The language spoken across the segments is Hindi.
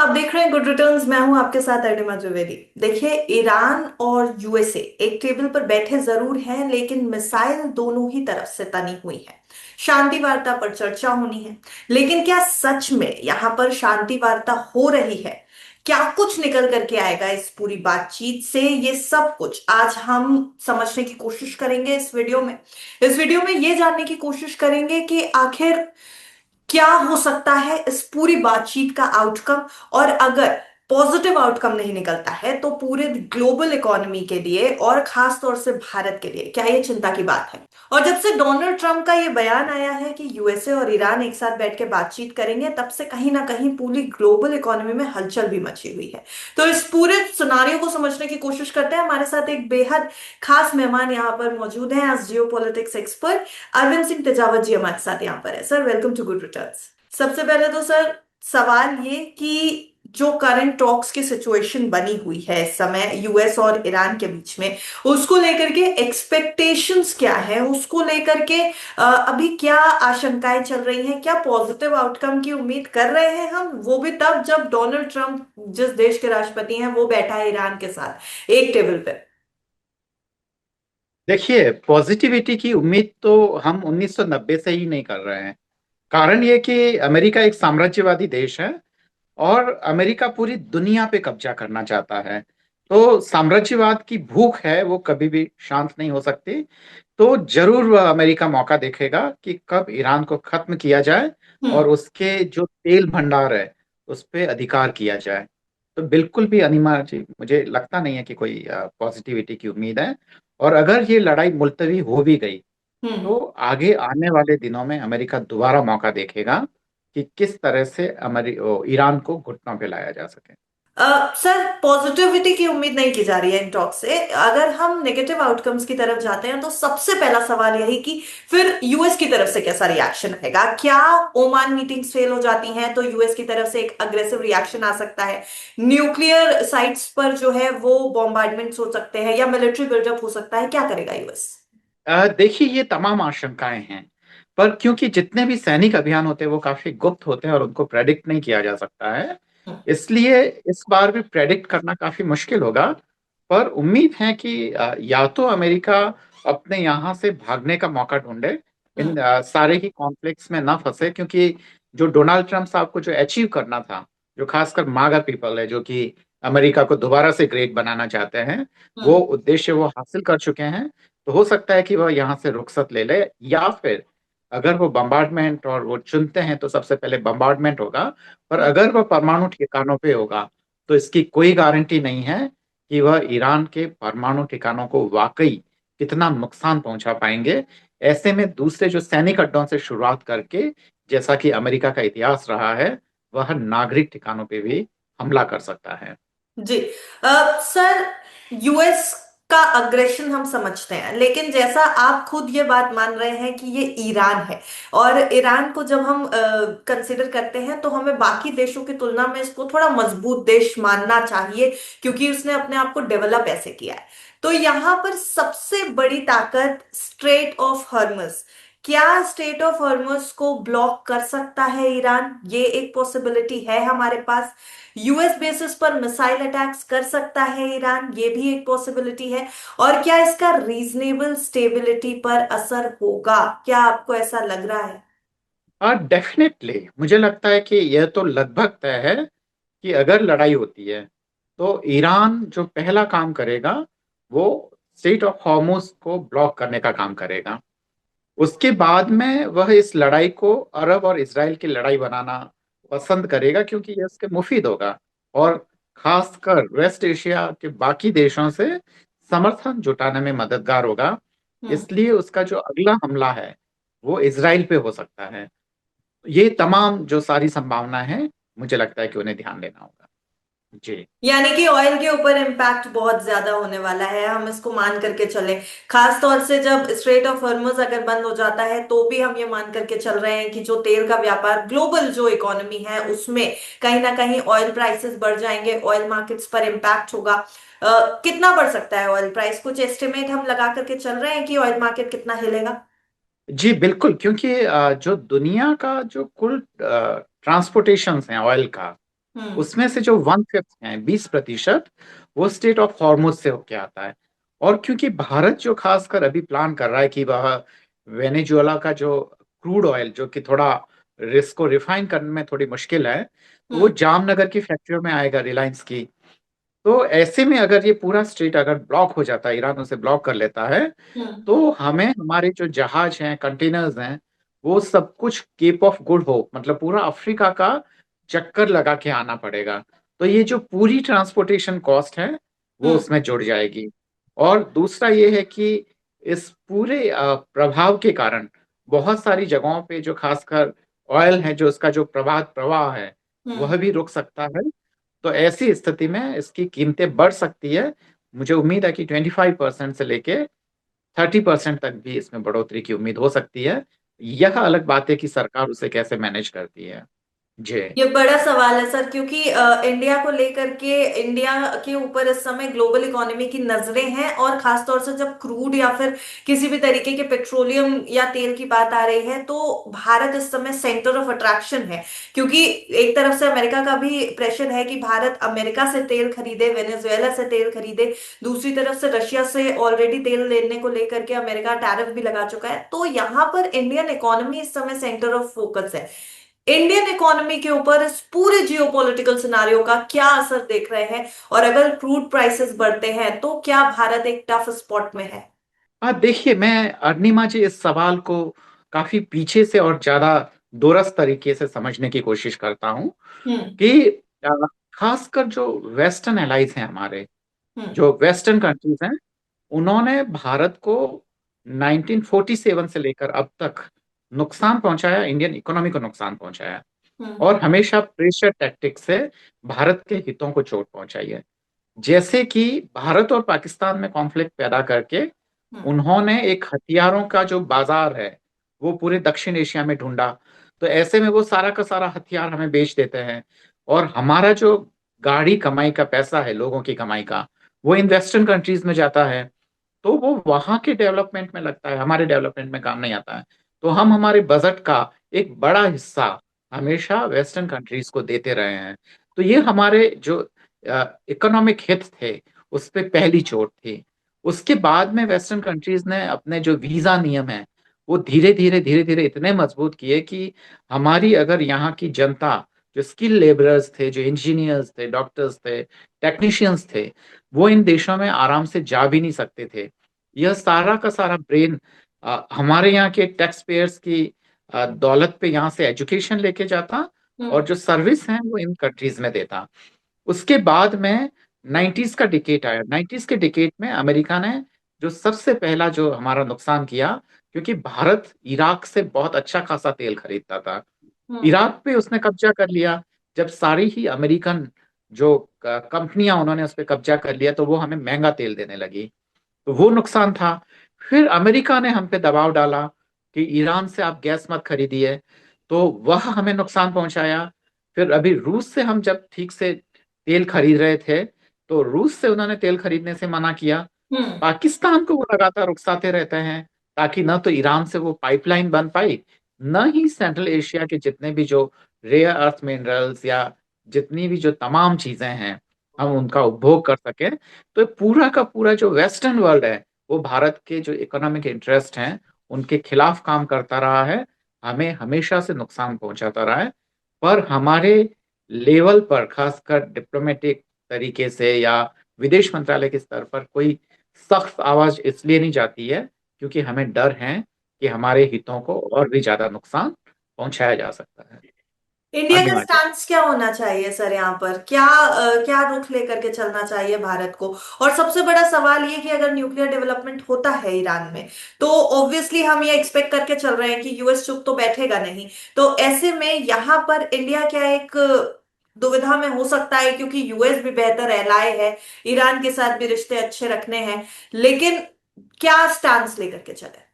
आप देख रहे हैं गुड रिटर्न्स। मैं हूं आपके साथ अर्निमा द्विवेदी। देखिए, ईरान और यूएसए एक टेबल पर बैठे जरूर हैं, लेकिन मिसाइल दोनों ही तरफ से तनी हुई है। शांति वार्ता पर चर्चा होनी है, लेकिन क्या सच में यहां पर शांति वार्ता हो रही है? क्या कुछ निकल करके आएगा इस पूरी बातचीत से? ये सब कुछ आज हम समझने की कोशिश करेंगे इस वीडियो में ये जानने की कोशिश करेंगे कि आखिर क्या हो सकता है इस पूरी बातचीत का आउटकम। और अगर पॉजिटिव आउटकम नहीं निकलता है तो पूरे ग्लोबल इकोनॉमी के लिए और खास तौर से भारत के लिए क्या ये चिंता की बात है? और जब से डोनाल्ड ट्रंप का ये बयान आया है कि यूएसए और ईरान एक साथ बैठ के बातचीत करेंगे, तब से कहीं ना कहीं पूरी ग्लोबल इकोनॉमी में हलचल भी मची हुई है। तो इस पूरे सिनारियो को समझने की कोशिश करते हैं। हमारे साथ एक बेहद खास मेहमान यहाँ पर मौजूद हैं, as geopolitics expert Arvind Singh Tejawat ji हमारे साथ यहाँ पर है। Sir, welcome to good returns. सबसे पहले तो सर, सवाल ये कि जो करंट टॉक्स की सिचुएशन बनी हुई है इस समय यूएस और ईरान के बीच में, उसको लेकर के एक्सपेक्टेशंस क्या है, उसको लेकर के अभी क्या आशंकाएं चल रही हैं? क्या पॉजिटिव आउटकम की उम्मीद कर रहे हैं हम, वो भी तब जब डोनाल्ड ट्रंप जिस देश के राष्ट्रपति हैं वो बैठा है ईरान के साथ एक टेबल पे? देखिए, पॉजिटिविटी की उम्मीद तो हम 1990 से ही नहीं कर रहे हैं। कारण ये कि अमेरिका एक साम्राज्यवादी देश है और अमेरिका पूरी दुनिया पे कब्जा करना चाहता है। तो साम्राज्यवाद की भूख है, वो कभी भी शांत नहीं हो सकती। तो जरूर वह अमेरिका मौका देखेगा कि कब ईरान को खत्म किया जाए हम्म। और उसके जो तेल भंडार है उस पे अधिकार किया जाए। तो बिल्कुल भी अनिमा जी, मुझे लगता नहीं है कि कोई पॉजिटिविटी की उम्मीद है। और अगर ये लड़ाई मुलतवी हो भी गई हम्म। तो आगे आने वाले दिनों में अमेरिका दोबारा मौका देखेगा कि किस तरह से ईरान को घुटनों पे लाया जा सके। सर, पॉजिटिविटी की उम्मीद नहीं की जा रही है इन टॉक से। अगर हम नेगेटिव आउटकम्स की तरफ जाते हैं तो सबसे पहला सवाल यही कि फिर यूएस की तरफ से कैसा रिएक्शन रहेगा? क्या ओमान मीटिंग्स फेल हो जाती हैं तो यूएस की तरफ से एक अग्रेसिव रिएक्शन आ सकता है? न्यूक्लियर साइट्स पर जो है वो बॉम्बार्डमेंट्स हो सकते हैं या मिलिट्री बिल्डअप हो सकता है? क्या करेगा यूएस? देखिए, ये तमाम आशंकाएं हैं, पर क्योंकि जितने भी सैनिक अभियान होते हैं वो काफी गुप्त होते हैं और उनको प्रेडिक्ट नहीं किया जा सकता है, इसलिए इस बार भी प्रेडिक्ट करना काफी मुश्किल होगा। पर उम्मीद है कि या तो अमेरिका अपने यहाँ से भागने का मौका ढूंढे, इन सारे ही कॉन्फ्लिक्ट्स में ना फंसे, क्योंकि जो डोनाल्ड ट्रंप साहब को जो अचीव करना था, जो खासकर मागा पीपल है जो कि अमेरिका को दोबारा से ग्रेट बनाना चाहते हैं, वो हम्म। उद्देश्य वो हासिल कर चुके हैं। तो हो सकता है कि वह यहाँ से रुखसत ले ले, या फिर अगर वो बम्बार्डमेंट और वो चुनते हैं तो सबसे पहले बम्बार्डमेंट होगा। पर हम्म। अगर वह परमाणु ठिकानों पे होगा तो इसकी कोई गारंटी नहीं है कि वह ईरान के परमाणु ठिकानों को वाकई कितना नुकसान पहुंचा पाएंगे। ऐसे में दूसरे जो सैनिक अड्डों से शुरुआत करके, जैसा कि अमेरिका का इतिहास रहा है, वह नागरिक ठिकानों पे भी हमला कर सकता है। जी। सर, यूएस का अग्रेशन हम समझते हैं, लेकिन जैसा आप खुद ये बात मान रहे हैं कि ये ईरान है, और ईरान को जब हम कंसिडर करते हैं तो हमें बाकी देशों की तुलना में इसको थोड़ा मजबूत देश मानना चाहिए, क्योंकि उसने अपने आप को डेवलप ऐसे किया है। तो यहाँ पर सबसे बड़ी ताकत स्ट्रेट ऑफ हॉर्मस। क्या स्ट्रेट ऑफ हॉर्मस को ब्लॉक कर सकता है ईरान? ये एक पॉसिबिलिटी है हमारे पास। यूएस बेसिस पर मिसाइल अटैक्स कर सकता है ईरान, ये भी एक पॉसिबिलिटी है। और क्या इसका रीजनेबल स्टेबिलिटी पर असर होगा? क्या आपको ऐसा लग रहा है? और डेफिनेटली मुझे लगता है कि यह तो लगभग तय है कि अगर लड़ाई होती है तो ईरान जो पहला काम करेगा वो स्ट्रेट ऑफ हॉर्मुज को ब्लॉक करने का काम करेगा। उसके बाद में वह इस लड़ाई को अरब और इसराइल की लड़ाई बनाना पसंद करेगा, क्योंकि यह उसके मुफीद होगा और खासकर वेस्ट एशिया के बाकी देशों से समर्थन जुटाने में मददगार होगा। हम्म। इसलिए उसका जो अगला हमला है वो इसराइल पे हो सकता है। ये तमाम जो सारी संभावना है, मुझे लगता है कि उन्हें ध्यान देना होगा। जी। यानी कि ऑयल के ऊपर इम्पैक्ट बहुत ज्यादा होने वाला है, हम इसको मान करके चले। खास तौर से जब स्ट्रेट ऑफ हॉर्मुज अगर बंद हो जाता है तो भी हम ये मान करके चल रहे हैं कि जो तेल का व्यापार, ग्लोबल जो इकोनॉमी है उसमें कहीं ना कहीं ऑयल प्राइसेस बढ़ जाएंगे, ऑयल मार्केट्स पर इम्पैक्ट होगा। कितना बढ़ सकता है ऑयल प्राइस? कुछ एस्टिमेट हम लगा करके चल रहे हैं कि ऑयल मार्केट कितना हिलेगा? जी बिल्कुल, क्योंकि जो दुनिया का जो कुल ट्रांसपोर्टेशन है ऑयल का, हम्म। उसमें से जो 1/5 है, 20%, वो स्टेट ऑफ हॉर्मुज से होके आता है। और क्योंकि भारत जो खासकर अभी प्लान कर रहा है कि वह वेनेजुएला का जो क्रूड ऑयल, जो कि थोड़ा रिस्क को रिफाइन करने में थोड़ी मुश्किल है, तो वो हम्म। जामनगर की फैक्ट्रियों में आएगा, रिलायंस की। तो ऐसे में अगर ये पूरा स्ट्रेट अगर ब्लॉक हो जाता है, ईरान उसे ब्लॉक कर लेता है, हम्म। तो हमें हमारे जो जहाज हैं, कंटेनर्स हैं, वो सब कुछ केप ऑफ गुड होप, मतलब पूरा अफ्रीका का चक्कर लगा के आना पड़ेगा। तो ये जो पूरी ट्रांसपोर्टेशन कॉस्ट है, वो हम्म। उसमें जुड़ जाएगी। और दूसरा ये है कि इस पूरे प्रभाव के कारण बहुत सारी जगहों पे जो खासकर ऑयल है, जो उसका जो प्रवाह प्रवाह है, हम्म। वह भी रुक सकता है। तो ऐसी स्थिति में इसकी कीमतें बढ़ सकती है। मुझे उम्मीद है कि 25% से लेके 30% तक भी इसमें बढ़ोतरी की उम्मीद हो सकती है। यह अलग बात है कि सरकार उसे कैसे मैनेज करती है। जी। ये बड़ा सवाल है सर, क्योंकि इंडिया को लेकर के, इंडिया के ऊपर इस समय ग्लोबल इकोनॉमी की नजरें हैं, और खासतौर से जब क्रूड या फिर किसी भी तरीके के पेट्रोलियम या तेल की बात आ रही है, तो भारत इस समय सेंटर ऑफ अट्रैक्शन है। क्योंकि एक तरफ से अमेरिका का भी प्रेशर है कि भारत अमेरिका से तेल खरीदे, वेनेजुएला से तेल खरीदे। दूसरी तरफ से रशिया से ऑलरेडी तेल लेने को लेकर के अमेरिका टैरिफ भी लगा चुका है। तो यहाँ पर इंडियन इकोनॉमी इस समय सेंटर ऑफ फोकस है। इंडियन इकोनॉमी के ऊपर इस पूरे जियोपॉलिटिकल सिनारियो का क्या असर देख रहे हैं, और अगर क्रूड प्राइसेस बढ़ते हैं तो क्या भारत एक टफ स्पॉट में है? देखिए, मैं अर्निमा जी इस सवाल को काफी पीछे से और ज्यादा दूरस्थ तरीके से समझने की कोशिश करता हूँ हम्म। कि अ, खासकर जो वेस्टर्न एलाइज हैं हमारे, हम्म। जो वेस्टर्न कंट्रीज हैं, उन्होंने भारत को 1947 से लेकर अब तक नुकसान पहुंचाया, इंडियन इकोनॉमी को नुकसान पहुंचाया। हम्म। और हमेशा प्रेशर टैक्टिक से भारत के हितों को चोट पहुंचाई है। जैसे कि भारत और पाकिस्तान में कॉन्फ्लिक्ट पैदा करके हम्म। उन्होंने एक हथियारों का जो बाजार है, वो पूरे दक्षिण एशिया में ढूंढा। तो ऐसे में वो सारा का सारा हथियार हमें बेच देते हैं, और हमारा जो गाढ़ी कमाई का पैसा है, लोगों की कमाई का, वो इन वेस्टर्न कंट्रीज में जाता है। तो वो वहां के डेवलपमेंट में लगता है, हमारे डेवलपमेंट में काम नहीं आता है। तो हम हमारे बजट का एक बड़ा हिस्सा हमेशा वेस्टर्न कंट्रीज को देते रहे हैं। तो ये हमारे जो इकोनॉमिक हित थे, उस पे पहली चोट थी। उसके बाद में वेस्टर्न कंट्रीज ने अपने जो वीजा नियम है, वो धीरे धीरे इतने मजबूत किए कि हमारी, अगर यहाँ की जनता, जो स्किल लेबरर्स थे, जो इंजीनियर्स थे, डॉक्टर्स थे, टेक्नीशियंस थे, वो इन देशों में आराम से जा भी नहीं सकते थे। यह सारा का सारा ब्रेन हमारे यहाँ के टैक्स पेयर्स की दौलत पे यहाँ से एजुकेशन लेके जाता, और हम्म। जो सर्विस है वो इन कंट्रीज में देता। उसके बाद में 90s का डिकेट आया। 90s के डिकेट में अमेरिका ने जो सबसे पहला जो हमारा नुकसान किया, क्योंकि भारत इराक से बहुत अच्छा खासा तेल खरीदता था, हम्म। इराक पे उसने कब्जा कर लिया। जब सारी ही अमेरिकन जो कंपनियां, उन्होंने उस पर कब्जा कर लिया, तो वो हमें महंगा तेल देने लगी। तो वो नुकसान था। फिर अमेरिका ने हम पे दबाव डाला कि ईरान से आप गैस मत खरीदिए, तो वह हमें नुकसान पहुंचाया। फिर अभी रूस से हम जब ठीक से तेल खरीद रहे थे, तो रूस से उन्होंने तेल खरीदने से मना किया। हम्म। पाकिस्तान को वो लगातार उकसाते रहते हैं, ताकि न तो ईरान से वो पाइपलाइन बन पाई, न ही सेंट्रल एशिया के जितने भी जो रेयर अर्थ मिनरल्स या जितनी भी जो तमाम चीजें हैं, हम उनका उपभोग कर सके। तो पूरा का पूरा जो वेस्टर्न वर्ल्ड है, वो भारत के जो इकोनॉमिक इंटरेस्ट हैं, उनके खिलाफ काम करता रहा है, हमें हमेशा से नुकसान पहुंचाता रहा है। पर हमारे लेवल पर, खासकर डिप्लोमेटिक तरीके से या विदेश मंत्रालय के स्तर पर, कोई सख्त आवाज इसलिए नहीं जाती है क्योंकि हमें डर है कि हमारे हितों को और भी ज्यादा नुकसान पहुंचाया जा सकता है। इंडिया का अग्निमा जी। स्टांस क्या होना चाहिए सर? यहाँ पर क्या क्या रुख लेकर के चलना चाहिए भारत को? और सबसे बड़ा सवाल ये कि अगर न्यूक्लियर डेवलपमेंट होता है ईरान में, तो ऑब्वियसली हम ये एक्सपेक्ट करके चल रहे हैं कि यूएस चुप तो बैठेगा नहीं। तो ऐसे में यहाँ पर इंडिया क्या एक दुविधा में हो सकता है, क्योंकि यूएस भी बेहतर एलाय है, ईरान के साथ भी रिश्ते अच्छे रखने हैं, लेकिन क्या स्टांस लेकर के चले?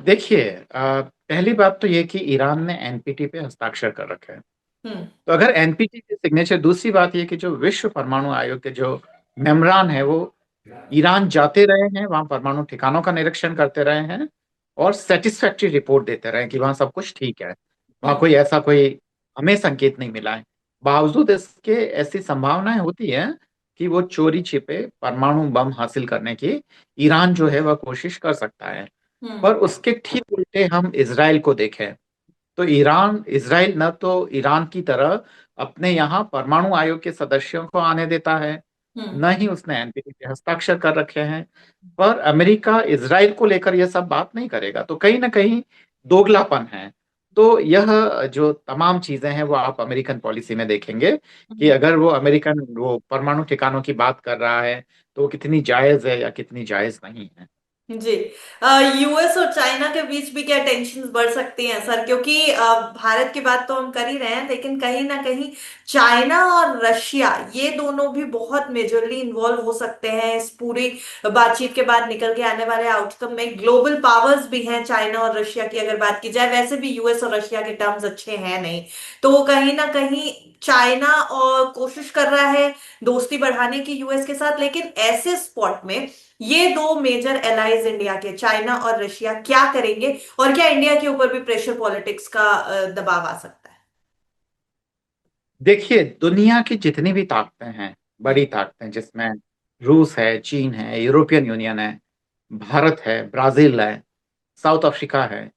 देखिए, पहली बात तो ये कि ईरान ने एनपीटी पे हस्ताक्षर कर रखे हैं। हम्म। तो अगर एनपीटी के सिग्नेचर, दूसरी बात ये कि जो विश्व परमाणु आयोग के जो मेम्बरान है, वो ईरान जाते रहे हैं, वहां परमाणु ठिकानों का निरीक्षण करते रहे हैं, और सेटिस्फैक्ट्री रिपोर्ट देते रहे हैं कि वहां सब कुछ ठीक है, वहां हम्म। कोई ऐसा कोई हमें संकेत नहीं मिला है। बावजूद इसके ऐसी संभावनाएं होती है कि वो चोरी छिपे परमाणु बम हासिल करने की ईरान जो है वह कोशिश कर सकता है। हम्म। पर उसके ठीक उल्टे हम इसराइल को देखें तो ईरान इजराइल न तो ईरान की तरह अपने यहाँ परमाणु आयोग के सदस्यों को आने देता है, हम्म। न ही उसने एनपीटी पे हस्ताक्षर कर रखे हैं। पर अमेरिका इजराइल को लेकर यह सब बात नहीं करेगा, तो कहीं ना कहीं दोगलापन है। तो यह जो तमाम चीजें हैं वो आप अमेरिकन पॉलिसी में देखेंगे कि हम्म। अगर वो अमेरिकन वो परमाणु ठिकानों की बात कर रहा है तो वो कितनी जायज है या कितनी जायज नहीं है। जी। यूएस और चाइना के बीच भी क्या टेंशन बढ़ सकती हैं सर, क्योंकि भारत की बात तो हम कर ही रहे हैं, लेकिन कहीं ना कहीं चाइना और रशिया ये दोनों भी बहुत मेजरली इन्वॉल्व हो सकते हैं इस पूरी बातचीत के बाद निकल के आने वाले आउटकम में। ग्लोबल पावर्स भी हैं चाइना और रशिया की अगर बात की जाए, वैसे भी यूएस और रशिया के टर्म्स अच्छे हैं नहीं। तो कहीं ना कहीं चाइना और कोशिश कर रहा है दोस्ती बढ़ाने की यूएस के साथ, लेकिन ऐसे स्पॉट में ये दो मेजर एलाइज इंडिया के चाइना और रशिया क्या करेंगे, और क्या इंडिया के ऊपर भी प्रेशर पॉलिटिक्स का दबाव आ सकता है? देखिए, दुनिया की जितनी भी ताकतें हैं, हम्म। बड़ी ताकतें जिसमें रूस है, चीन है, यूरोपियन यूनियन है, भारत है, ब्राजील है, साउथ अफ्रीका है,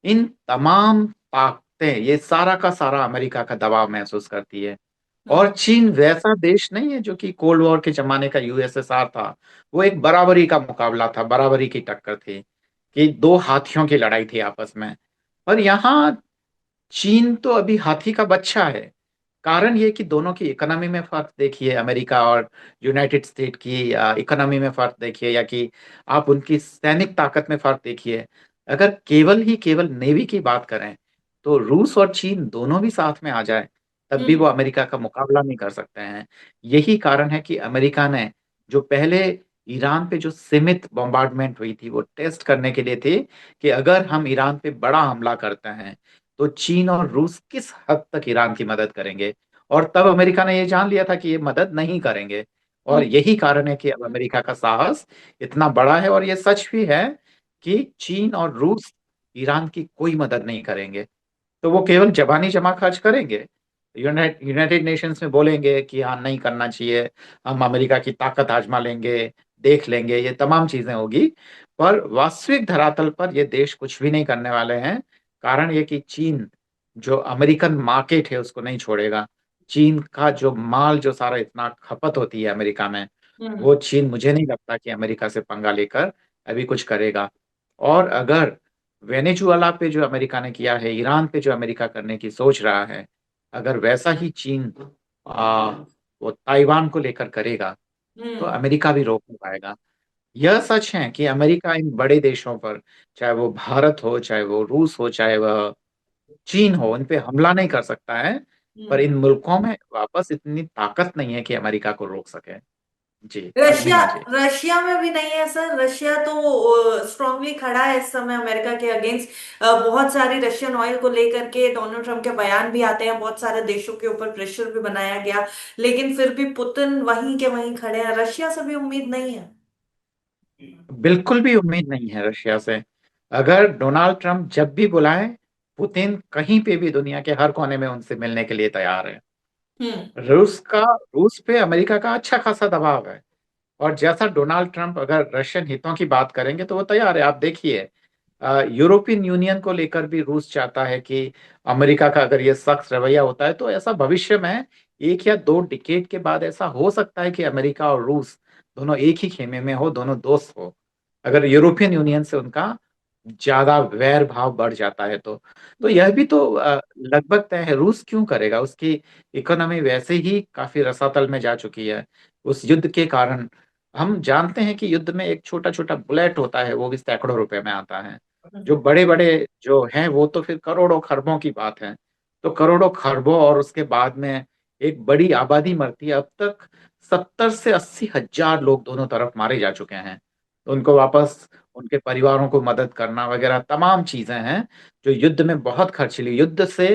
इन तमाम ताकतें ये सारा का सारा अमेरिका का दबाव महसूस करती है। हम्म। और चीन वैसा देश नहीं है जो कि कोल्ड वॉर के जमाने का यूएसएसआर था। वो एक बराबरी का मुकाबला था, बराबरी की टक्कर थी कि दो हाथियों की लड़ाई थी आपस में। और यहाँ चीन तो अभी हाथी का बच्चा है। कारण ये कि दोनों की इकोनॉमी में फर्क देखिए, अमेरिका और यूनाइटेड स्टेट की इकोनॉमी में फर्क देखिए, या कि आप उनकी सैनिक ताकत में फर्क देखिए। अगर केवल नेवी की बात करें तो रूस और चीन दोनों भी साथ में आ जाए तब भी वो हम्म। अमेरिका का मुकाबला नहीं कर सकते हैं। यही कारण है कि अमेरिका ने जो पहले ईरान पे जो सीमित बॉम्बार्डमेंट हुई थी वो टेस्ट करने के लिए थी कि अगर हम ईरान पे बड़ा हमला करते हैं तो चीन और रूस किस हद तक ईरान की मदद करेंगे। और तब अमेरिका ने ये जान लिया था कि ये मदद नहीं करेंगे। और हम्म। यही कारण है कि अब अमेरिका का साहस इतना बड़ा है, और ये सच भी है कि चीन और रूस ईरान की कोई मदद नहीं करेंगे। तो वो केवल जबानी जमा खर्च करेंगे, यूनाइटेड नेशंस में बोलेंगे कि हाँ नहीं करना चाहिए, हम अमेरिका की ताकत आजमा लेंगे, देख लेंगे, ये तमाम चीजें होगी। पर वास्तविक धरातल पर ये देश कुछ भी नहीं करने वाले हैं। कारण ये कि चीन जो अमेरिकन मार्केट है उसको नहीं छोड़ेगा। चीन का जो माल जो सारा इतना खपत होती है अमेरिका में, हम्म। वो चीन मुझे नहीं लगता कि अमेरिका से पंगा लेकर अभी कुछ करेगा। और अगर वेनेजुएला पे जो अमेरिका ने किया है, ईरान पे जो अमेरिका करने की सोच रहा है, अगर वैसा ही चीन आ, वो ताइवान को लेकर करेगा तो हम्म। अमेरिका भी रोक नहीं पाएगा। यह सच है कि अमेरिका इन बड़े देशों पर, चाहे वो भारत हो, चाहे वो रूस हो, चाहे वह चीन हो, इन पे हमला नहीं कर सकता है। पर हम्म। इन मुल्कों में वापस इतनी ताकत नहीं है कि अमेरिका को रोक सके। जी रशिया अग्निमा जी। रशिया में भी नहीं है सर। रशिया तो स्ट्रांगली खड़ा है इस समय अमेरिका के अगेंस्ट। बहुत सारी रशियन ऑयल को लेकर के डोनाल्ड ट्रम्प के बयान भी आते हैं, बहुत सारे देशों के ऊपर प्रेशर भी बनाया गया, लेकिन फिर भी पुतिन वहीं के वहीं खड़े हैं। रशिया से भी उम्मीद नहीं है। बिल्कुल भी उम्मीद नहीं है रशिया से। अगर डोनाल्ड ट्रंप जब भी बुलाए, पुतिन कहीं पे भी दुनिया के हर कोने में उनसे मिलने के लिए तैयार है। हम्म। रूस पे अमेरिका का अच्छा खासा दबाव है। और जैसा डोनाल्ड ट्रंप अगर रशियन हितों की बात करेंगे तो वो तैयार है। आप देखिए, यूरोपियन यूनियन को लेकर भी रूस चाहता है कि अमेरिका का अगर ये सख्त रवैया होता है तो ऐसा भविष्य में 1 या 2 डिकेड के बाद ऐसा हो सकता है कि अमेरिका और रूस दोनों एक ही खेमे में हो, दोनों दोस्त हो। अगर यूरोपियन यूनियन से उनका ज्यादा वैर भाव बढ़ जाता है तो हम्म। यह भी तो लगभग तय है। रूस क्यों करेगा? उसकी इकोनॉमी वैसे ही काफी रसातल में जा चुकी है उस युद्ध के कारण। हम जानते हैं कि युद्ध में एक छोटा छोटा बुलेट होता है, वो भी सैकड़ों रुपए में आता है। जो हम्म। बड़े बड़े जो हैं वो तो फिर करोड़ों खरबों की बात है। तो करोड़ों खरबों और उसके बाद में एक बड़ी आबादी मरती है। अब तक 70 से 80 हजार लोग दोनों तरफ मारे जा चुके हैं। तो उनको वापस उनके परिवारों को मदद करना वगैरह तमाम चीजें हैं जो युद्ध में बहुत खर्चीली। युद्ध से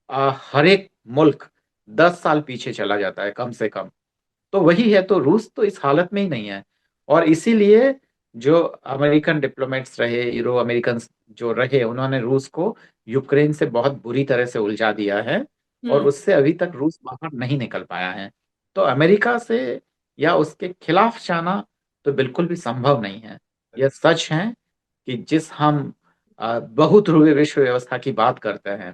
हर एक मुल्क 10 साल पीछे चला जाता है कम से कम। तो वही है, तो रूस तो इस हालत में ही नहीं है। और इसीलिए जो अमेरिकन डिप्लोमेट्स रहे, यूरो अमेरिकन जो रहे, उन्होंने रूस को यूक्रेन से बहुत बुरी तरह से उलझा दिया है। और हम्म। उससे अभी तक रूस बाहर नहीं निकल पाया है। तो अमेरिका से या उसके खिलाफ जाना तो बिल्कुल भी संभव नहीं है। यह सच है कि जिस हम बहुध्रुवीय विश्व व्यवस्था की बात करते हैं,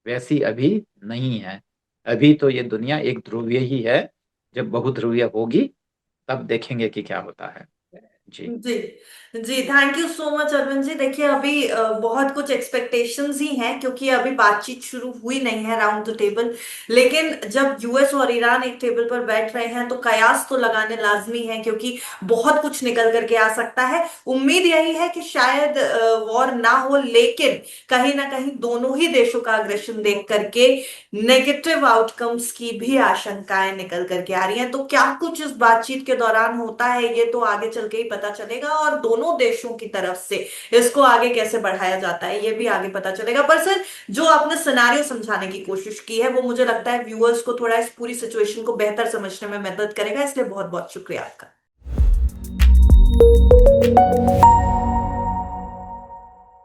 वैसी अभी नहीं है। अभी तो ये दुनिया एक ध्रुवीय ही है। जब बहुध्रुवीय होगी तब देखेंगे कि क्या होता है। जी। जी जी, thank you so much Arvind ji. देखिए अभी बहुत कुछ एक्सपेक्टेशंस ही हैं क्योंकि अभी बातचीत शुरू हुई नहीं है राउंड द टेबल। लेकिन जब यूएस और ईरान एक टेबल पर बैठ रहे हैं तो कयास तो लगाने लाजमी है, क्योंकि बहुत कुछ निकल करके आ सकता है। उम्मीद यही है कि शायद वॉर ना हो, लेकिन कहीं ना कहीं दोनों ही देशों का अग्रेशन देख करके नेगेटिव आउटकम्स की भी आशंकाएं निकल करके आ रही हैं। तो क्या कुछ इस बातचीत के दौरान होता है ये तो आगे चल के ही पता चलेगा, और दोनों देशों की तरफ से इसको आगे कैसे बढ़ाया जाता है ये भी आगे पता चलेगा। पर सर, जो आपने सिनारियो समझाने की कोशिश की है वो मुझे लगता है व्यूअर्स को थोड़ा इस पूरी सिचुएशन को बेहतर समझने में मदद करेगा, इसलिए बहुत बहुत शुक्रिया आपका।